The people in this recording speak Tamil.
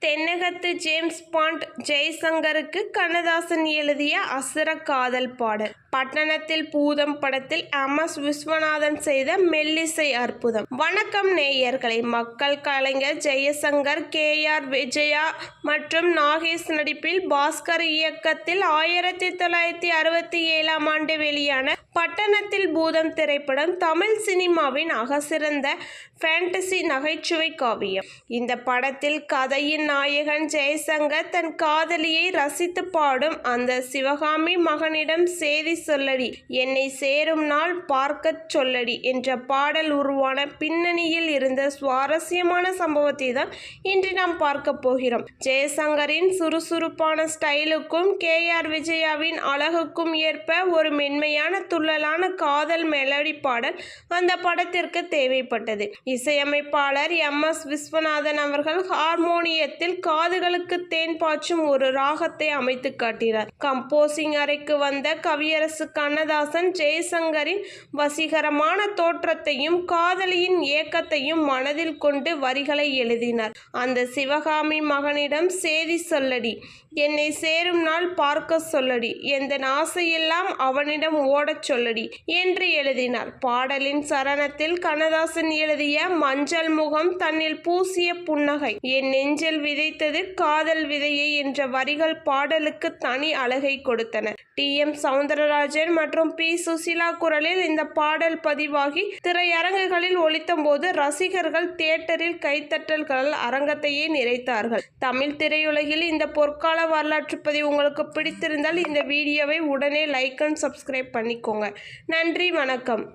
தென்னகத்து ஜேம்ஸ் பாண்ட் ஜெய்சங்கருக்கு கண்ணதாசன் எழுதிய அசுர காதல் பாடல். பட்டணத்தில் பூதம் படத்தில் MS விஸ்வநாதன் செய்த மெல்லிசை அற்புதம். வணக்கம் நேயர்களே. மக்கள் கலைஞர் ஜெய்சங்கர், KR விஜயா மற்றும் நாகேஷ் நடிப்பில் பாஸ்கர் இயக்கத்தில் 1967ஆம் ஆண்டு வெளியான பட்டணத்தில் பூதம் திரைப்படம் தமிழ் சினிமாவின் அகசிறந்த ஃபேண்டசி நகைச்சுவை காவியம். இந்த படத்தில் கதையின் நாயகன் ஜெய்சங்கர் தன் காதலியை ரசித்து பாடும் அந்த சிவகாமி மகனிடம் செய்தி சொல்லடி, என்னை சேரும் நாள் பார்க்கச் சொல்லடி என்ற பாடல் உருவான பின்னணியில் இருந்த சுவாரஸ்யமான சம்பவத்தை தான் இன்று நாம் பார்க்க போகிறோம். ஜெய்சங்கரின் சுறுசுறுப்பான ஸ்டைலுக்கும் KR விஜயாவின் அழகுக்கும் ஏற்ப ஒரு மென்மையான துள்ளலான காதல் மெலடி பாடல் அந்த படத்திற்கு தேவைப்பட்டது. இசையமைப்பாளர் MS விஸ்வநாதன் அவர்கள் ஹார்மோனியத்தில் காதுகளுக்கு தேன் பாய்ச்சும் ஒரு ராகத்தை அமைத்து காட்டினார். கம்போசிங் அறைக்கு வந்த கவியரசு கண்ணதாசன் ஜெய்சங்கரின் வசீகரமான தோற்றத்தையும் காதலியின் ஏக்கத்தையும் மனதில் கொண்டு வரிகளை எழுதினார். அந்த சிவகாமி மகனிடம் செய்தி சொல்லடி, என்னை சேரும் நாள் பார்க்க சொல்லடி, எந்த ஆசையெல்லாம் அவனிடம் ஓடச் சொல்லடி என்று எழுதினார். பாடலின் சரணத்தில் கண்ணதாசன் எழுதிய மஞ்சள் முகம் தன்னில் பூசிய புன்னகை, என் நெஞ்சில் விதைத்தது காதல் விதையை என்ற வரிகள் பாடலுக்கு தனி அழகை கொடுத்தன. TM சௌந்தரராஜன் மற்றும் P சுசீலா குரலில் இந்த பாடல் பதிவாகி திரையரங்குகளில் ஒலித்தபோது ரசிகர்கள் தியேட்டரில் கைத்தட்டல்களால் அரங்கத்தையே நிறைத்தார்கள். தமிழ் திரையுலகில் இந்த பொற்கால வரலாற்று பதிவு உங்களுக்கு பிடித்திருந்தால் இந்த வீடியோவை உடனே லைக் அண்ட் சப்ஸ்கிரைப் பண்ணிக்கோங்க. நன்றி, வணக்கம்.